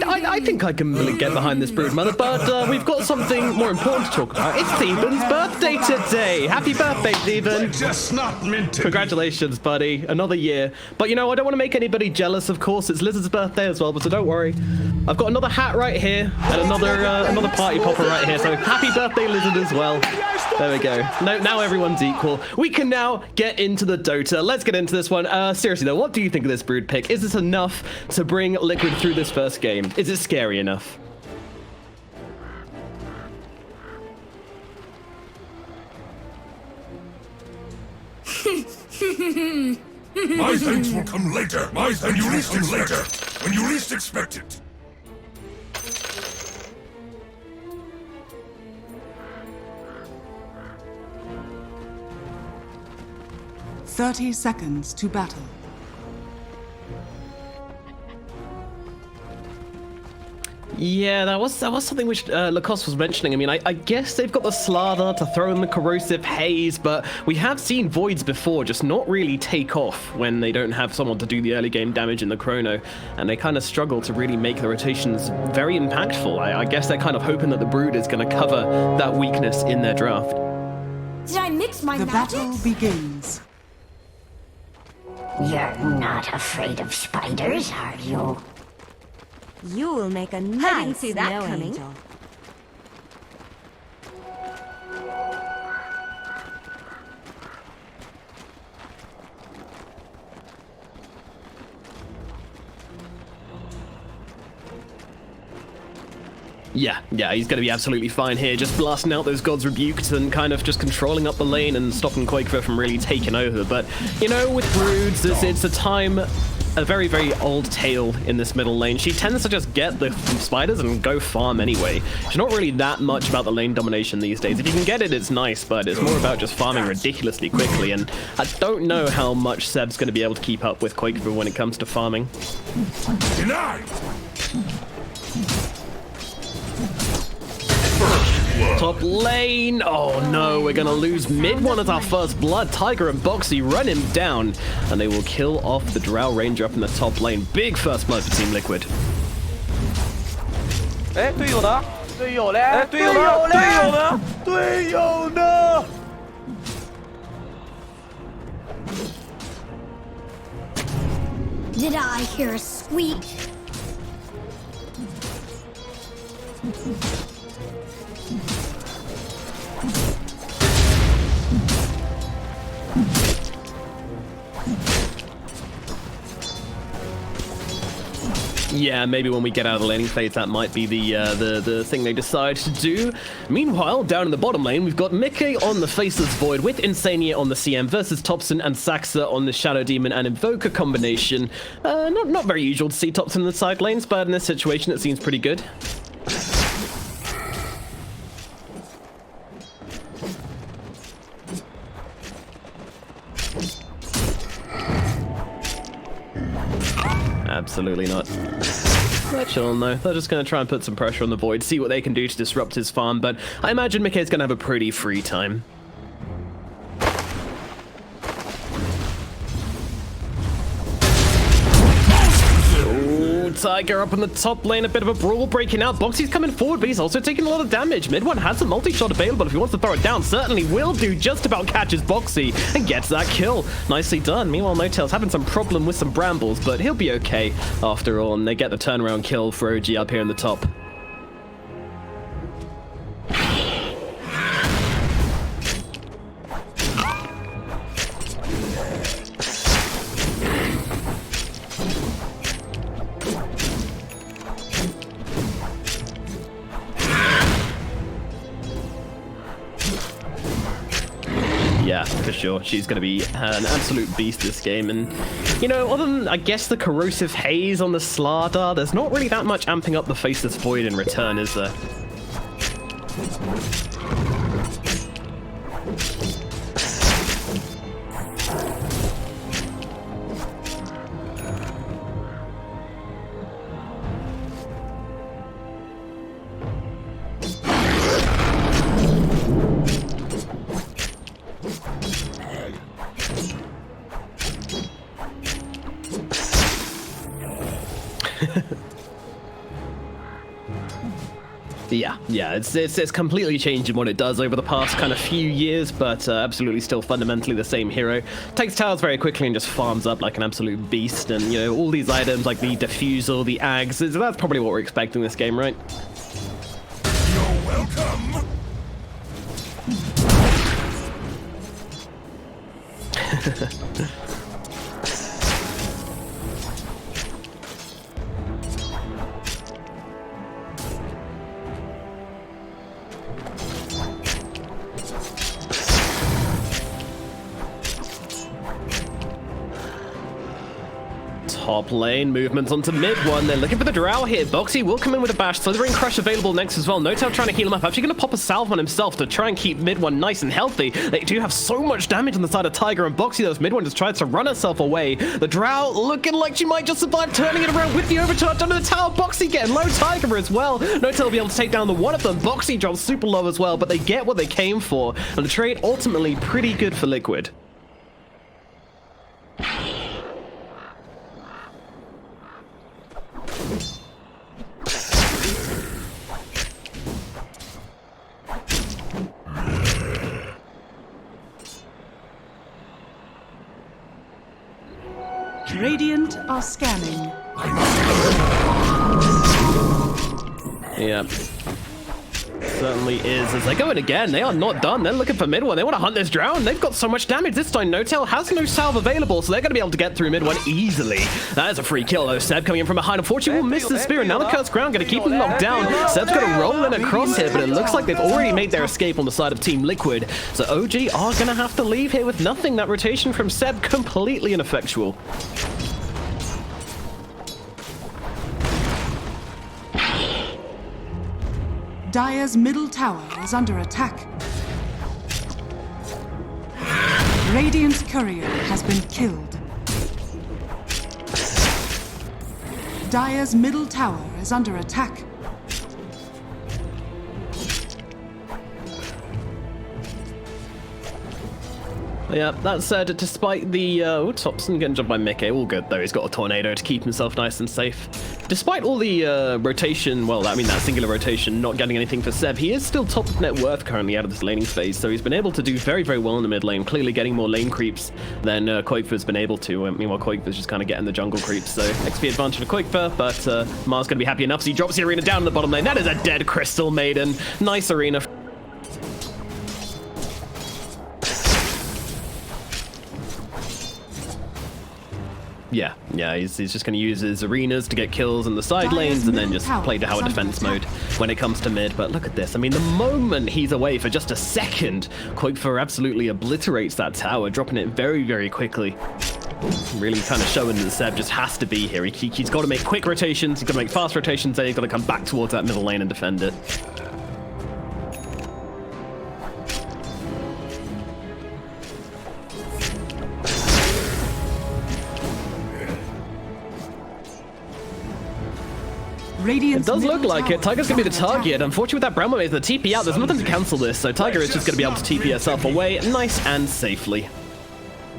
I think I can really get behind this Broodmother, but we've got something more important to talk about. It's Theban's birthday today. Happy birthday, Theban. Just not meant to. Congratulations, buddy. Another year. But you know, I don't want to make anybody jealous, of course. It's Lizard's birthday as well, but so don't worry. I've got another hat right here and another party popper right here. So happy birthday, Lizard, as well. There we go. Now everyone's equal. We can now get into the Dota. Let's get into this one. Seriously though, what do you think of this Brood pick? Is this enough to bring Liquid through this first game? Is it scary enough? My thanks will come later. When you least expect it. "30 seconds to battle." Yeah, that was something which Lacoste was mentioning. I mean, I guess they've got the Slardar to throw in the corrosive haze, but we have seen Voids before just not really take off when they don't have someone to do the early game damage in the chrono, and they kind of struggle to really make the rotations very impactful. I guess they're kind of hoping that the Brood is going to cover that weakness in their draft. Did I mix my magic? The battle begins. You're not afraid of spiders, are you? You will make a nice I didn't see that snow coming. angel. Yeah, he's going to be absolutely fine here, just blasting out those God's Rebuked and kind of just controlling up the lane and stopping qojqva from really taking over. But, you know, with Broods, it's a very, very old tale in this middle lane. She tends to just get the spiders and go farm anyway. She's not really that much about the lane domination these days. If you can get it, it's nice, but it's more about just farming ridiculously quickly, and I don't know how much Seb's going to be able to keep up with qojqva when it comes to farming. Denied. Top lane. Oh no, we're gonna lose mid one as our first blood. Tiger and Boxy run him down, and they will kill off the Drow Ranger up in the top lane. Big first blood for Team Liquid. 哎，队友呢？队友嘞？哎，队友呢？队友呢？队友呢？ Did I hear a squeak? Yeah, maybe when we get out of the laning phase, that might be the thing they decide to do. Meanwhile, down in the bottom lane, we've got Mickey on the Faceless Void with Insania on the CM versus Topson and Saxa on the Shadow Demon and Invoker combination. Not very usual to see Topson in the side lanes, but in this situation, it seems pretty good. Absolutely not. They're chilling though. They're just going to try and put some pressure on the Void, see what they can do to disrupt his farm, but I imagine Mickey's going to have a pretty free time. Tiger up in the top lane, a bit of a brawl breaking out. Boxy's coming forward, but he's also taking a lot of damage. Mid one has a multi-shot available if he wants to throw it down. Certainly will do, just about catches Boxy and gets that kill. Nicely done. Meanwhile, No Tail's having some problem with some brambles, but he'll be okay after all, and they get the turnaround kill for OG up here in the top. Yeah, for sure. She's going to be an absolute beast this game. And, you know, other than, I guess, the corrosive haze on the Slardar, there's not really that much amping up the Faceless Void in return, is there? Yeah, it's completely changing what it does over the past kind of few years, but absolutely still fundamentally the same hero. Takes towers very quickly and just farms up like an absolute beast, and you know, all these items like the diffusal, the ags, that's probably what we're expecting this game, right? You're welcome. Top lane, movements onto mid one. They're looking for the Drow here. Boxy will come in with a bash. Slithering Crush available next as well. N0tail trying to heal him up. Actually going to pop a salve on himself to try and keep mid one nice and healthy. They do have so much damage on the side of Tiger and Boxy, though. Mid one just tries to run herself away. The Drow looking like she might just survive, turning it around with the overcharge under the tower. Boxy getting low. Tiger as well. N0tail will be able to take down the one of them. Boxy drops super low as well, but they get what they came for. And the trade ultimately pretty good for Liquid. Radiant are scanning. Yeah. Certainly is. As they go in again, they are not done. They're looking for mid one. They want to hunt this Drow. They've got so much damage. This time, N0tail has no salve available, so they're going to be able to get through mid one easily. That is a free kill, though. Seb coming in from behind. Unfortunately, will miss the spear. Now the Cursed Ground going to keep him locked down. Seb's going to roll in across here, but it looks like they've already made their escape on the side of Team Liquid. So OG are going to have to leave here with nothing. That rotation from Seb completely ineffectual. Dire's middle tower is under attack. Radiant's courier has been killed. Dire's middle tower is under attack. Yeah, that said, despite the Thompson getting jumped by Mickey, all good though. He's got a tornado to keep himself nice and safe. Despite all the rotation, well, I mean that singular rotation, not getting anything for Seb, he is still top of net worth currently out of this laning phase, so he's been able to do very, very well in the mid lane, clearly getting more lane creeps than qojqva's been able to. Meanwhile, qojqva's just kind of getting the jungle creeps, so XP advantage for qojqva, but Mars going to be happy enough, so he drops the arena down in the bottom lane. That is a dead Crystal Maiden. Nice arena. Yeah, he's just going to use his arenas to get kills in the side lanes and then just play to Tower defense mode when it comes to mid. But look at this. I mean, the moment he's away for just a second, qojqva absolutely obliterates that tower, dropping it very, very quickly. Really kind of showing that Seb just has to be here. He's got to make quick rotations, he's got to make fast rotations, then he's got to come back towards that middle lane and defend it. It does look like it. Tiger's going to be the target. Unfortunately, with that Brown Mage, the TP out, there's nothing to cancel this, so Tiger is just going to be able to TP herself away nice and safely.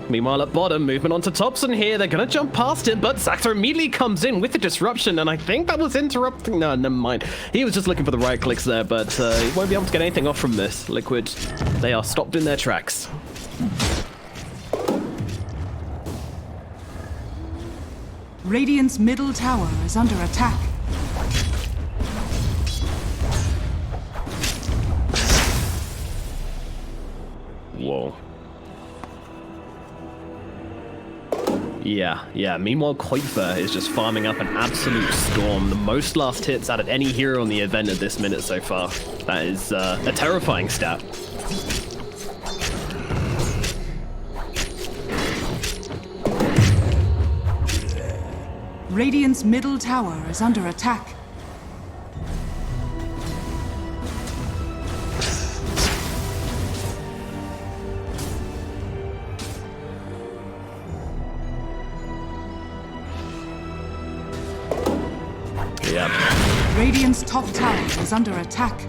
Meanwhile, at bottom, movement onto Thompson here. They're going to jump past him, but Saxor immediately comes in with the disruption, and I think that was interrupting. No, never mind. He was just looking for the right clicks there, but he won't be able to get anything off from this. Liquid, they are stopped in their tracks. Radiant's middle tower is under attack. Whoa. Yeah. Meanwhile, qojqva is just farming up an absolute storm. The most last hits out of any hero on the event at this minute so far. That is a terrifying stat. Radiant's middle tower is under attack. Yeah. Radiant's top tower is under attack.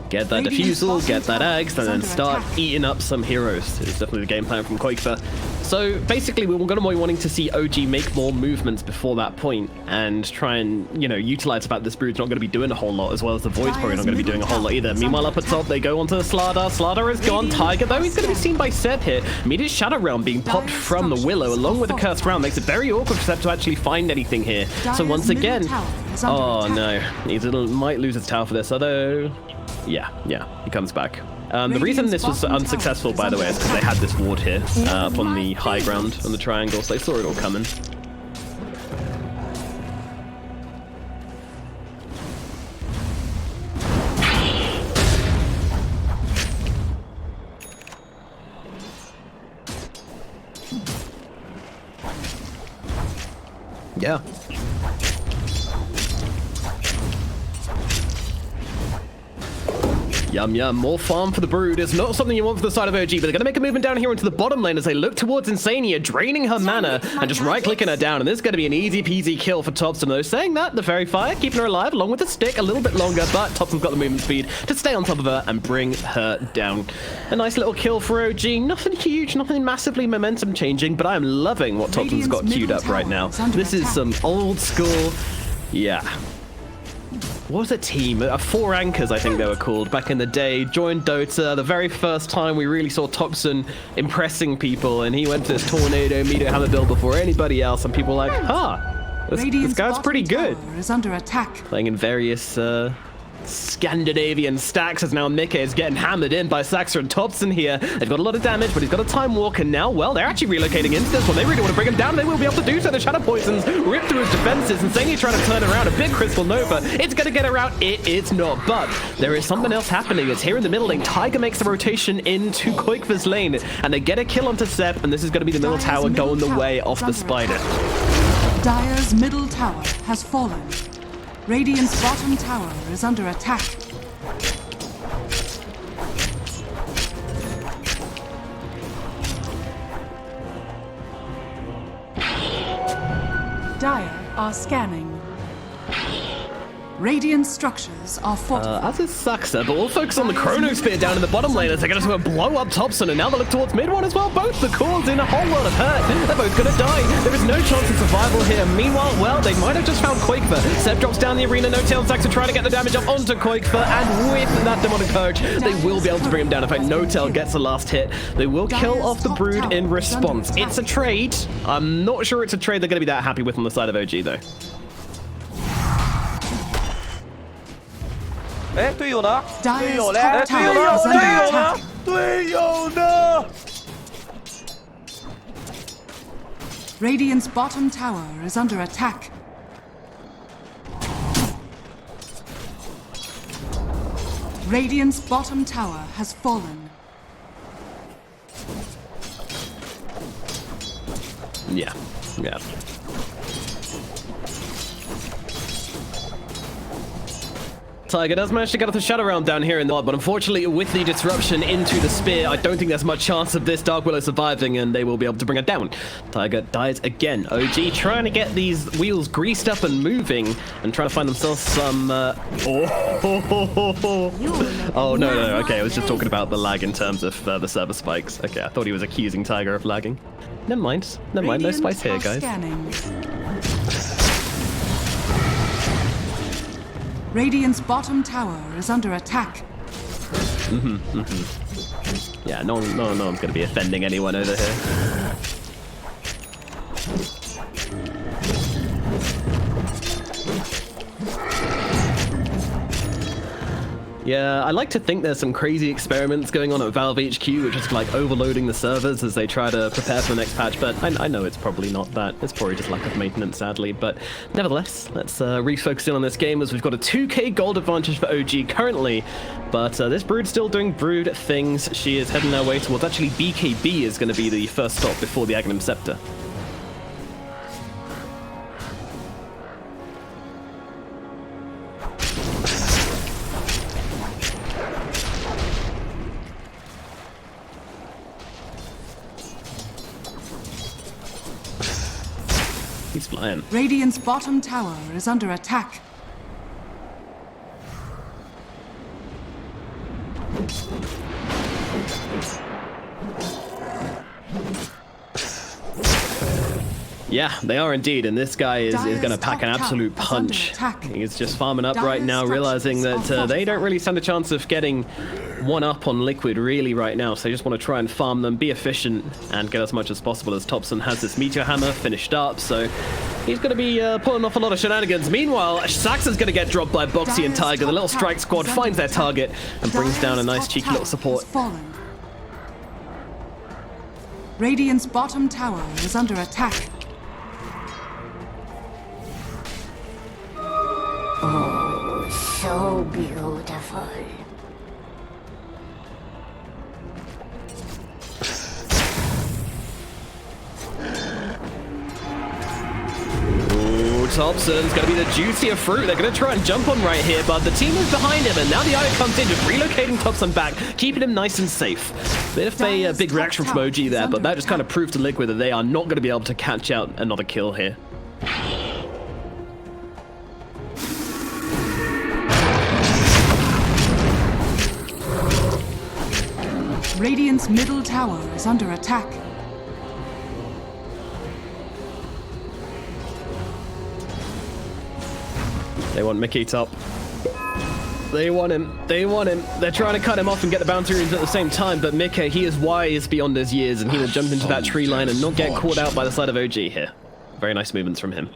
Get that defusal, get that eggs, and then start eating up some heroes. It's definitely the game plan from qojqva. So basically, we're going to be wanting to see OG make more movements before that point and try and, you know, utilize the fact this Brood's not going to be doing a whole lot, as well as the Void's probably not going to be doing a whole lot either. Meanwhile, up at top, they go onto Slardar. Slardar is gone. Tiger, though, he's going to be seen by Seb here. Immediate Shadow Realm being popped from the Willow, along with the Cursed Realm, makes it very awkward for Seb to actually find anything here. So once again, oh no, he might lose his tower for this, although... Yeah, he comes back. The reason this was unsuccessful, by the way, is because they had this ward here up on the high ground on the triangle, so they saw it all coming. Yeah. Yum, more farm for the Brood is not something you want for the side of OG, but they're going to make a movement down here into the bottom lane as they look towards Insania, draining her mana and just right-clicking her down, and this is going to be an easy-peasy kill for Topson, though. Saying that, the Fairy Fire keeping her alive, along with the stick, a little bit longer, but Topson's got the movement speed to stay on top of her and bring her down. A nice little kill for OG, nothing huge, nothing massively momentum-changing, but I am loving what Topson's got queued up right now. This is some old-school, yeah. What was a team? 4 Anchors, I think they were called, back in the day. Joined Dota, the very first time we really saw Topson impressing people, and he went to this Tornado Meteor Hammer build before anybody else, and people were like, this guy's pretty good. Is under attack. Playing in various Scandinavian stacks as now Mika is getting hammered in by Saxer and Topson here. They've got a lot of damage, but he's got a Time Walk, and now, well, they're actually relocating into this one. They really want to bring him down, and they will be able to do so. The Shadow Poisons rip through his defenses, and Zany trying to turn around. A big Crystal Nova. It's going to get her out. It is not, but there is something else happening. It's here in the middle lane. Tiger makes the rotation into qojqva's lane, and they get a kill onto Sep, and this is going to be the middle tower going the way of the Spider. Dire's middle tower has fallen. Radiant's bottom tower is under attack. Dire are scanning. Radiant structures are fortified. As is Saxer, but we'll focus on the Chronosphere down in the bottom lane as they're going to blow up Topson, and now they look towards mid one as well. Both the cores in a whole lot of hurt. They're both going to die. There is no chance of survival here. Meanwhile, well, they might have just found qojqva. Seb drops down the arena. No-tail and Saxer trying to get the damage up onto qojqva, and with that Demonic Purge, they will be able to bring him down. In fact, No-tail gets the last hit. They will kill off the Brood in response. It's a trade. I'm not sure it's a trade they're going to be that happy with on the side of OG, though. 哎，队友呢？队友嘞？ Dire's 队友呢？ top 队 tower 友 is 呢 under？ 队友呢？ Radiant's bottom tower is under attack. Radiant's bottom tower has fallen. Yeah. Tiger does manage to get off the Shadow Realm down here in the mod, but unfortunately with the disruption into the spear, I don't think there's much chance of this Dark Willow surviving, and they will be able to bring it down. Tiger dies again. OG trying to get these wheels greased up and moving, and trying to find themselves some... Oh, no, okay, I was just talking about the lag in terms of the server spikes. Okay, I thought he was accusing Tiger of lagging. Never mind, no spice here, guys. Radiant's bottom tower is under attack. Yeah, no one's going to be offending anyone over here. Yeah, I like to think there's some crazy experiments going on at Valve HQ, which is like overloading the servers as they try to prepare for the next patch, but I know it's probably not that. It's probably just lack of maintenance, sadly, but nevertheless, let's refocus in on this game as we've got a 2k gold advantage for OG currently, but this Brood's still doing Brood things. She is heading her way towards, actually BKB is going to be the first stop before the Aghanim Scepter. He's flying. Radiant's bottom tower is under attack. Yeah, they are indeed, and this guy is going to pack an absolute punch. He's just farming up right now, realizing that they don't really stand a chance of getting one up on Liquid really right now, so they just want to try and farm them, be efficient, and get as much as possible, as Thompson has this Meteor Hammer finished up, so he's going to be pulling off a lot of shenanigans. Meanwhile, Saxon's going to get dropped by Boxy and Tiger. The little strike squad finds their target and brings down a nice cheeky little support. Radiant's bottom tower is under attack. Oh, so beautiful. Thompson's going to be the juicier fruit. They're going to try and jump on right here, but the team is behind him, and now the Eye comes in, just relocating Thompson back, keeping him nice and safe. Bit of a big reaction from OG there, but that just kind of proved to Liquid that they are not going to be able to catch out another kill here. Radiant's middle tower is under attack. They want Mickey top. They want him. They want him. They're trying to cut him off and get the bounty runes at the same time, but Mickey, he is wise beyond his years, and he will jump into that tree line and not get caught out by the side of OG here. Very nice movements from him.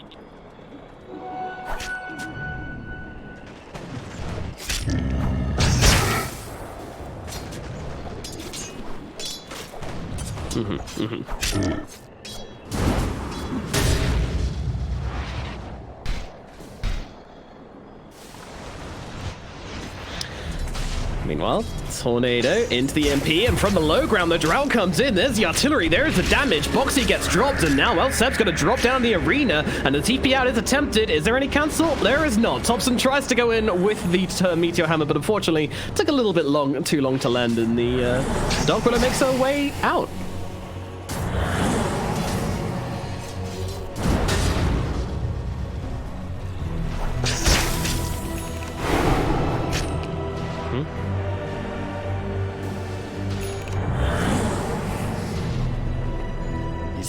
Meanwhile, Tornado into the MP, and from the low ground, the Drow comes in. There's the artillery, there's the damage. Boxy gets dropped, and now, well, Seb's going to drop down the arena, and the TP out is attempted. Is there any cancel? There is not. Thompson tries to go in with the Meteor Hammer, but unfortunately, took a little bit too long to land, and the Dark Willow makes her way out.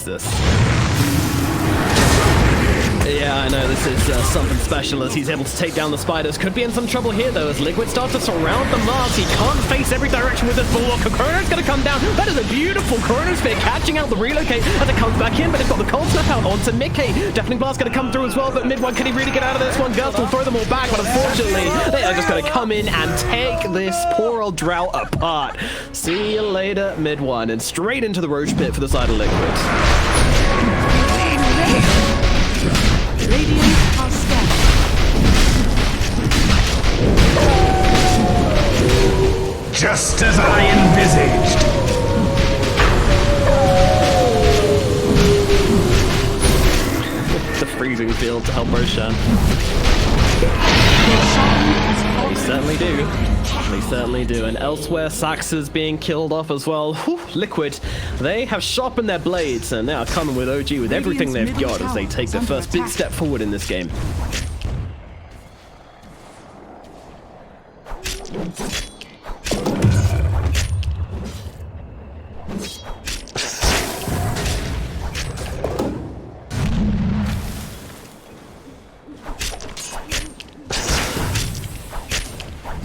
This. Yeah, I know this is something special as he's able to take down the spiders. Could be in some trouble here though as Liquid starts to surround the Mars. He can't face every direction with this Bulwark. Chrono's going to come down. That is a beautiful Chronosphere catching out the relocate as it comes back in, but it's got the cold snap out onto Mickey. Deafening Blast going to come through as well, but mid one, can he really get out of this one? Gust will throw them all back, but unfortunately they are just going to come in and take this poor old Drow apart. See you later, mid one, and straight into the Roach Pit for the side of Liquid. Radiant are scattered. Just as I envisaged. The freezing field to help Roshan. They certainly do. They certainly do. And elsewhere, Sax is being killed off as well. Whew, Liquid, they have sharpened their blades and now coming with OG with everything they've got as they take their first big step forward in this game.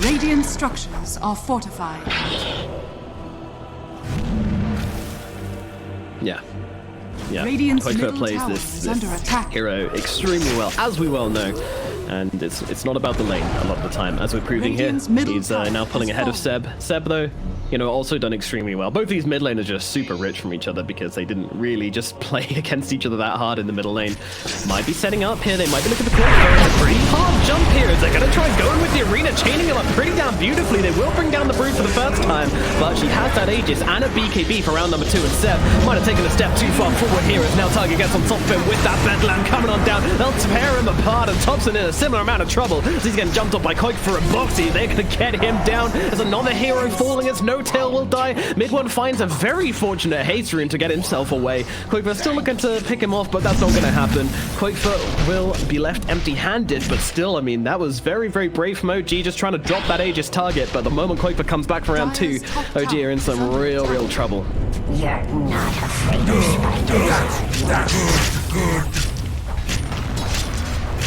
Radiant structures are fortified. Yeah. Radiant's qojqva middle plays tower this is under attack. hero extremely well, as we well know. And it's not about the lane a lot of the time, as we're proving here. He's now pulling ahead of Seb. Seb, though, you know, also done extremely well. Both these mid laners are just super rich from each other because they didn't really just play against each other that hard in the middle lane. Might be setting up here. They might be looking for qojqva. It's a pretty hard jump here as they're going to try going with the arena, chaining him up pretty damn beautifully. They will bring down the Brood for the first time, but she has that Aegis and a BKB for round number 2, and Seb might have taken a step too far forward here as now Tiger gets on top of him with that Bedlam coming on down. They'll tear him apart, and Thompson in a similar amount of trouble as he's getting jumped up by qojqva and Boxy. They're going to get him down as another hero falling as No Tail will die. Mid one finds a very fortunate haste rune to get himself away. qojqva still looking to pick him off, but that's not going to happen. qojqva will be left empty-handed, but still, I mean, that was very, very brave from OG, just trying to drop that Aegis target, but the moment qojqva comes back for round 2, OG are in some real trouble. You're not afraid of spiders. That's good. Good.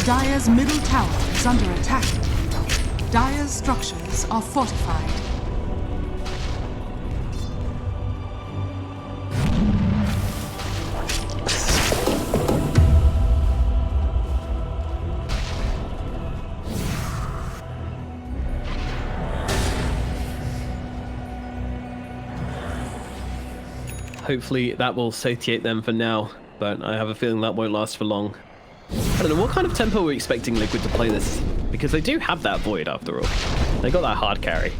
Dire's middle tower is under attack. Dire's structures are fortified. Hopefully that will satiate them for now, but I have a feeling that won't last for long. I don't know, what kind of tempo are we expecting Liquid to play this? Because they do have that Void after all. They got that hard carry.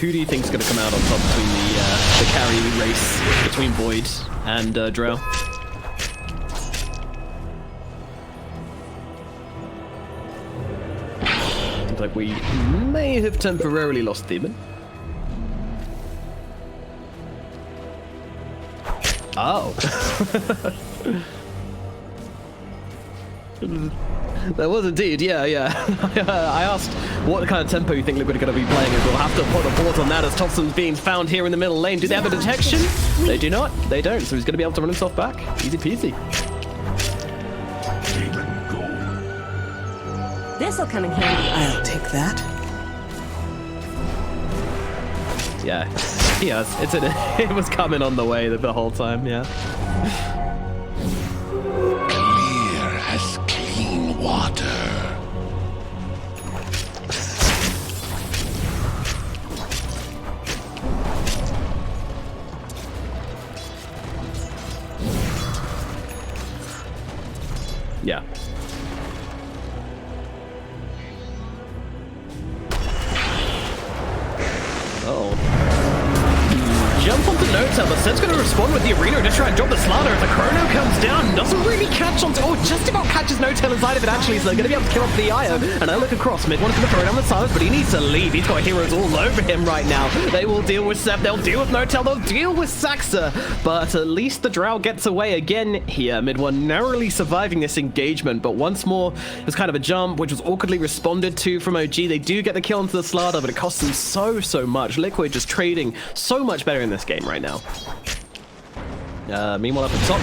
Who do you think's going to come out on top between the carry race between Void and Drow? Seems like we may have temporarily lost Demon. Oh. There was indeed, yeah. I asked what kind of tempo you think Liquid are going to be playing, and we'll have to put a pause on that as Thompson's being found here in the middle lane. Do they have a detection? They do not. They don't, so he's going to be able to run himself back. Easy peasy. This'll come in handy. I'll take that. Yeah, yes, it was coming on the way the whole time, yeah. Clear as clean water. Yeah. Uh-oh. Jump onto Notel, but Set's going to respond with the arena to try and drop the Slaughter as the Chrono comes down. Doesn't really catch onto... Oh, just about catches Notel inside of it, actually, so they're going to be able to kill off the IO. And I look across, Mid one's going to throw down the Silence, but he needs to leave. He's got heroes all over him right now. They will deal with Sep, they'll deal with Notel, they'll deal with Saxa. But at least the Drow gets away again here. Mid one narrowly surviving this engagement, but once more, it was kind of a jump, which was awkwardly responded to from OG. They do get the kill onto the Slaughter, but it costs them so much. Liquid just trading so much better in this game right now. Meanwhile up at top,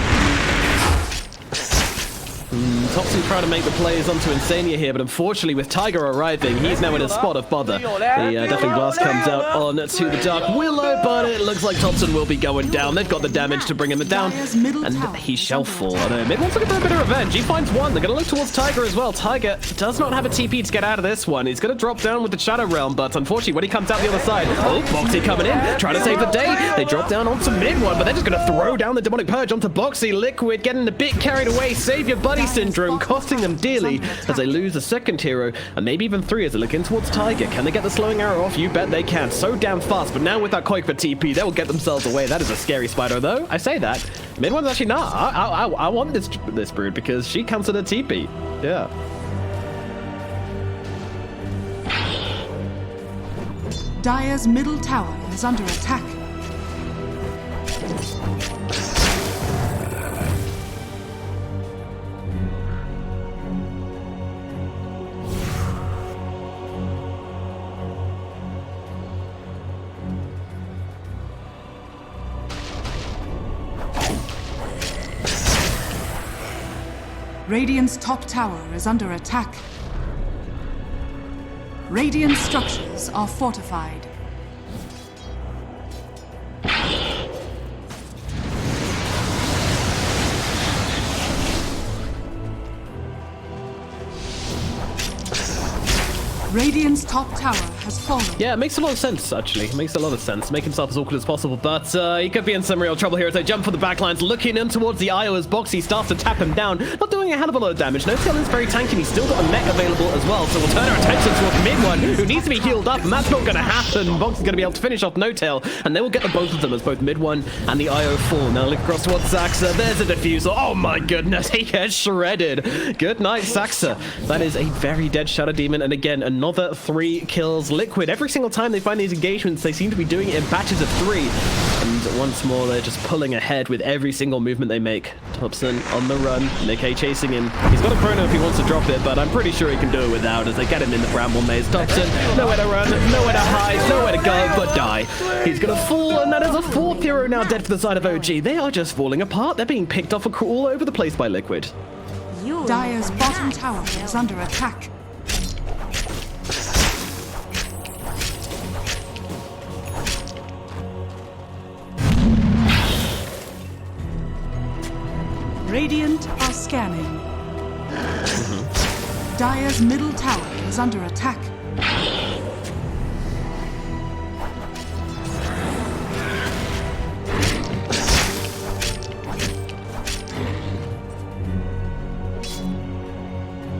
Thompson trying to make the plays onto Insania here, but unfortunately with Tiger arriving, he's now in a spot of bother. The Deafening Blast comes out on to the Dark Willow, but it looks like Thompson will be going down. They've got the damage to bring him down, and he shall fall. I know, Mid wants looking for a bit of revenge. He finds one. They're going to look towards Tiger as well. Tiger does not have a TP to get out of this one. He's going to drop down with the Shadow Realm, but unfortunately when he comes out the other side, oh, Boxy coming in, trying to save the day. They drop down onto Mid one, but they're just going to throw down the Demonic Purge onto Boxy. Liquid getting a bit carried away. Save your buddy syndrome, costing them dearly as they lose a second hero, and maybe even three as they look in towards Tiger. Can they get the slowing arrow off? You bet they can. So damn fast, but now with that qojqva TP, they will get themselves away. That is a scary spider, though. I say that. Mid one's actually not. I want this Brood because she counts at a TP. Yeah. Dire's middle tower is under attack. Radiant's top tower is under attack. Radiant structures are fortified. Radiant's top tower has fallen. Yeah, it makes a lot of sense, actually. It makes a lot of sense. Make himself as awkward as possible, but he could be in some real trouble here as they jump for the backlines, looking in towards the IO as Boxy starts to tap him down. Not doing a hell of a lot of damage. Notel is very tanky, and he's still got a mech available as well, so we'll turn our attention towards Mid one, who needs to be healed up, and that's not going to happen. Boxy's going to be able to finish off Notel, and they will get the both of them as both Mid one and the IO fall. Now look across towards Saxa. There's a diffusal. Oh my goodness, he gets shredded. Good night, Saxa. That is a very dead Shadow Demon, and again, another 3 kills. Liquid. Every single time they find these engagements, they seem to be doing it in batches of 3. And once more, they're just pulling ahead with every single movement they make. Thompson on the run. Nikkei chasing him. He's got a chrono if he wants to drop it, but I'm pretty sure he can do it without as they get him in the bramble maze. Thompson, nowhere to run, nowhere to hide, nowhere to go, but die. He's going to fall, and that is a 4th hero now dead for the side of OG. They are just falling apart. They're being picked off all over the place by Liquid. Dire's bottom tower is under attack. Radiant are scanning. Dire's middle tower is under attack.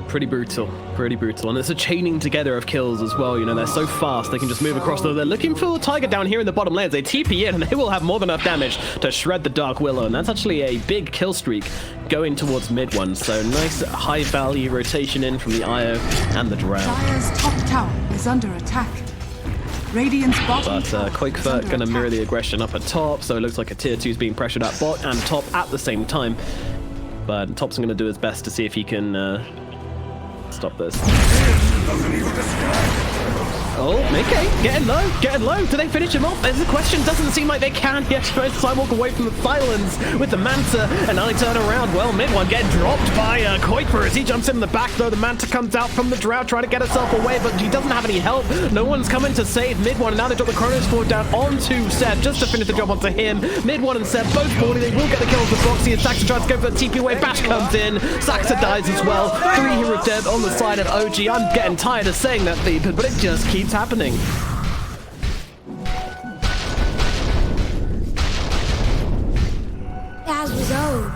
Pretty brutal, and it's a chaining together of kills as well. You know, they're so fast, they can just move across. They're looking for Tiger down here in the bottom lanes. They TP in, and they will have more than enough damage to shred the Dark Willow, and that's actually a big kill streak going towards mid one. So nice high value rotation in from the IO and the Drow. Dire's top tower is under attack. Radiant's bottom But qojqva gonna mirror the aggression up at top, so it looks like a tier 2 is being pressured at bot and top at the same time. But Top's gonna do his best to see if he can stop this. Oh, Nikkei, getting low. Do they finish him off? There's a question. Doesn't seem like they can. He actually tries to sidewalk away from the silence with the Manta, and now they turn around. Well, mid one getting dropped by qojqva as he jumps in the back, though. The Manta comes out from the Drow, trying to get herself away, but she doesn't have any help. No one's coming to save mid one, and now they drop the Chronos forward down onto Seb, just to finish the job onto him. Mid one and Seb both falling. They will get the kills with Boxy, and Saxa tries to go for the TP away. Bash comes in. Saxa dies as well. 3 heroes dead on the side of OG. I'm getting tired of saying that, Thief, but it just keeps happening. As was owed.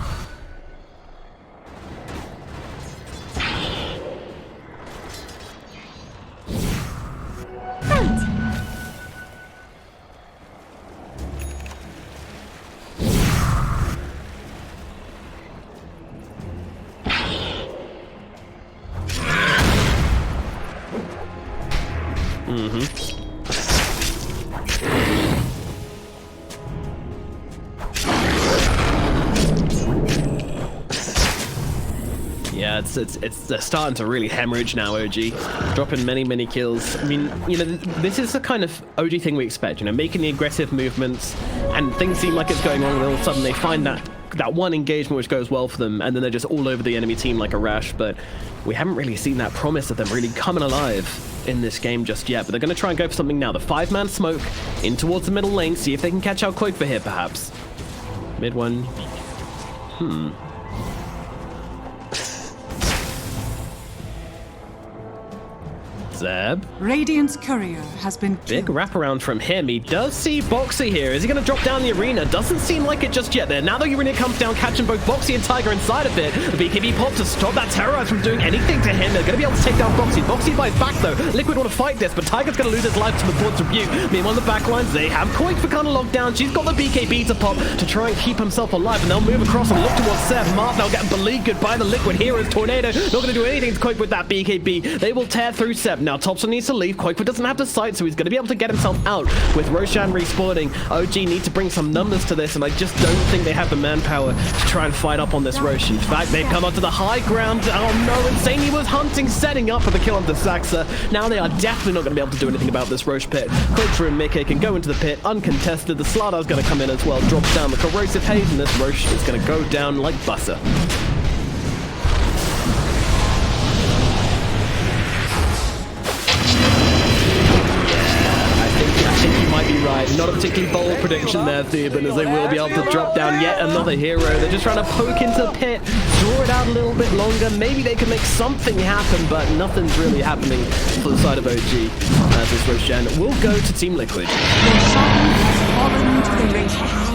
Yeah, it's starting to really hemorrhage now, OG. Dropping many kills. I mean, you know, this is the kind of OG thing we expect, you know, making the aggressive movements, and things seem like it's going on, and all of a sudden they find that one engagement which goes well for them, and then they're just all over the enemy team like a rash. But we haven't really seen that promise of them really coming alive in this game just yet. But they're going to try and go for something now. The 5-man smoke in towards the middle lane, see if they can catch out qojqva here, perhaps. Mid one. Zeb. Radiant's courier has been Big killed. wraparound from him. He does see Boxy here. Is he going to drop down the arena? Doesn't seem like it just yet there. Now the arena comes down, catching both Boxy and Tiger inside of it. The BKB pop to stop that Terrorize from doing anything to him. They're going to be able to take down Boxy. Boxy buys back though. Liquid want to fight this, but Tiger's going to lose his life to the Port's Rebuke. Meanwhile, on the backlines, they have qojqva kind of locked down. She's got the BKB to pop to try and keep himself alive, and they'll move across and look towards Seb. Marth now getting beleaguered by the Liquid Heroes Tornado. Not going to do anything to qojqva with that BKB. They will tear through Seb. Now Thompson needs to leave. qojqva doesn't have the sight, so he's going to be able to get himself out with Roshan respawning. OG need to bring some numbers to this, and I just don't think they have the manpower to try and fight up on this Rosh. In fact, they've come up to the high ground. Oh no, Insanely was hunting, setting up for the kill onto Saxa. Now they are definitely not going to be able to do anything about this Rosh pit. qojqva and Mickey can go into the pit uncontested. The Sladar's going to come in as well, drops down the corrosive haze, and this Rosh is going to go down like butter. Might be right. Not a particularly bold prediction there, Theoban, as they will be able to drop down yet another hero. They're just trying to poke into the pit, draw it out a little bit longer. Maybe they can make something happen, but nothing's really happening for the side of OG. As this Roshan will go to Team Liquid. Roshan has fallen to the Radiant.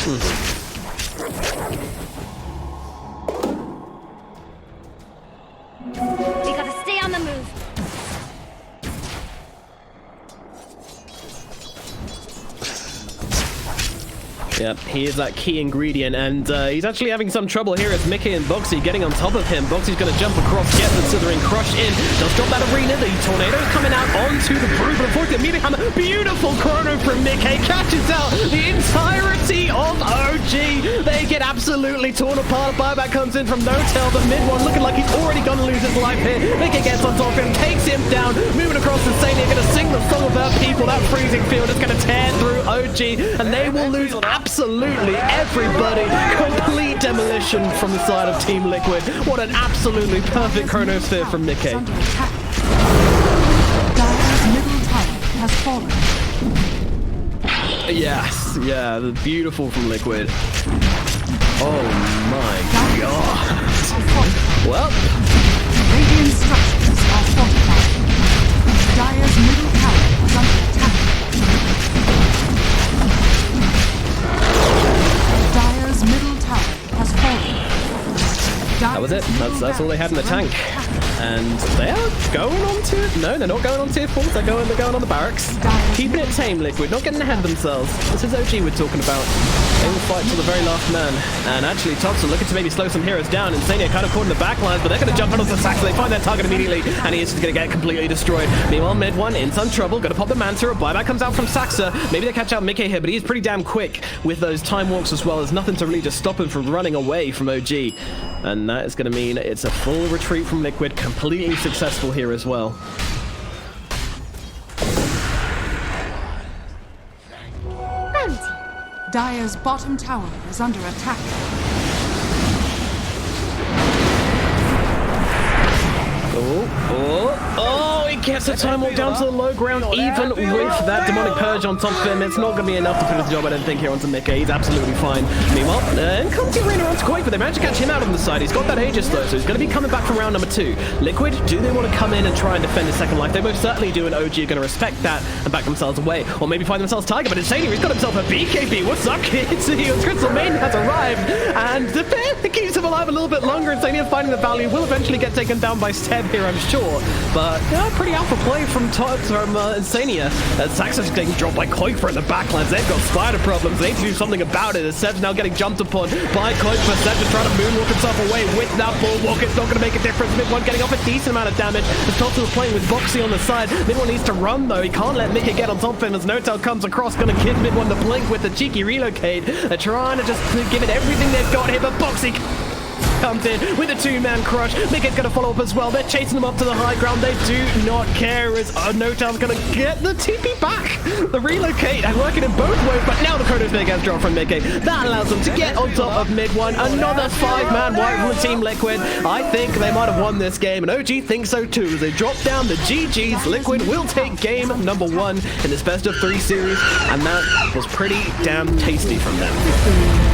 We gotta stay on the move. Yep, he is that key ingredient, and he's actually having some trouble here as Mickey and Boxy getting on top of him. Boxy's going to jump across, get the Slithering Crush in, does drop that arena, the tornado's coming out onto the Brood, but unfortunately, Meteor Hammer, beautiful chrono from Mickey, catches out the entirety of OG. They get absolutely torn apart. Buyback comes in from No-Tail, the mid one looking like he's already going to lose his life here. Mickey gets on top of him, takes him down, moving across the Sania, going to sing the song of her people. That freezing field is going to tear through OG, and they will lose absolutely everybody. Complete demolition from the side of Team Liquid. What an absolutely perfect chronosphere from Mickey. Under attack. Dire's middle tower has fallen. Yes, yeah, the beautiful from Liquid. Oh my god. Well, Radiant structures are fortified. Dire's middle tower is under attack. Dire's middle tower has fallen. that was it. That's all they had in the tank. And they are going on to... No, they're not going on tier 4. They're going on the barracks. Keeping it tame, Liquid. Not getting ahead of themselves. This is OG we're talking about. They will fight till the very last man. And actually, Thompson looking to maybe slow some heroes down. Insania kind of caught in the backlines, but they're going to jump onto the sack. So they find their target immediately, and he is just going to get completely destroyed. Meanwhile, mid one in some trouble. Going to pop the Manta. A buyback comes out from Saxa. Maybe they catch out Mickey here, but he's pretty damn quick with those time walks as well. There's nothing to really just stop him from running away from OG. And that is going to mean it's a full retreat from Liquid. Completely successful here as well. Dire's bottom tower is under attack. Oh, he gets a time walk down to the low ground, even with that demonic purge on top of him. It's not going to be enough to finish the job, I don't think, here onto Mickey. He's absolutely fine. Meanwhile, and comes the arena onto qojqva. They managed to catch him out on the side. He's got that Aegis though, so he's going to be coming back from round number 2. Liquid, do they want to come in and try and defend his second life? They most certainly do, and OG are going to respect that and back themselves away. Or maybe find themselves Tiger, but Insania, he's got himself a BKB. What's up, kids? Crystal Main has arrived, and the bear keeps him alive a little bit longer. Insania finding the value, will eventually get taken down by Steb here, I'm sure. But yeah, pretty alpha play from Insania. Saxon's getting dropped by qojqva in the backlines. They've got spider problems. They need to do something about it. As Seb's now getting jumped upon by qojqva. Seb just trying to moonwalk himself away with that bulwark. It's not going to make a difference. Mid one getting off a decent amount of damage. As Thompson was playing with Boxy on the side. Mid one needs to run though. He can't let Mickey get on top of him as No-Tail comes across. Going to give Mid one the blink with the cheeky relocate. They're trying to just give it everything they've got here, but Boxy comes in with a 2-man crush. Mickey's going to follow up as well. They're chasing them up to the high ground. They do not care as No-Tail's going to get the TP back. The relocate and working in both ways, but now the Chronos Big has dropped from Mickey. That allows them to get on top of mid one. Another 5-man wipe from the Team Liquid. I think they might have won this game, and OG thinks so too. They drop down the GGs. Liquid will take game number 1 in this best of 3 series, and that was pretty damn tasty from them.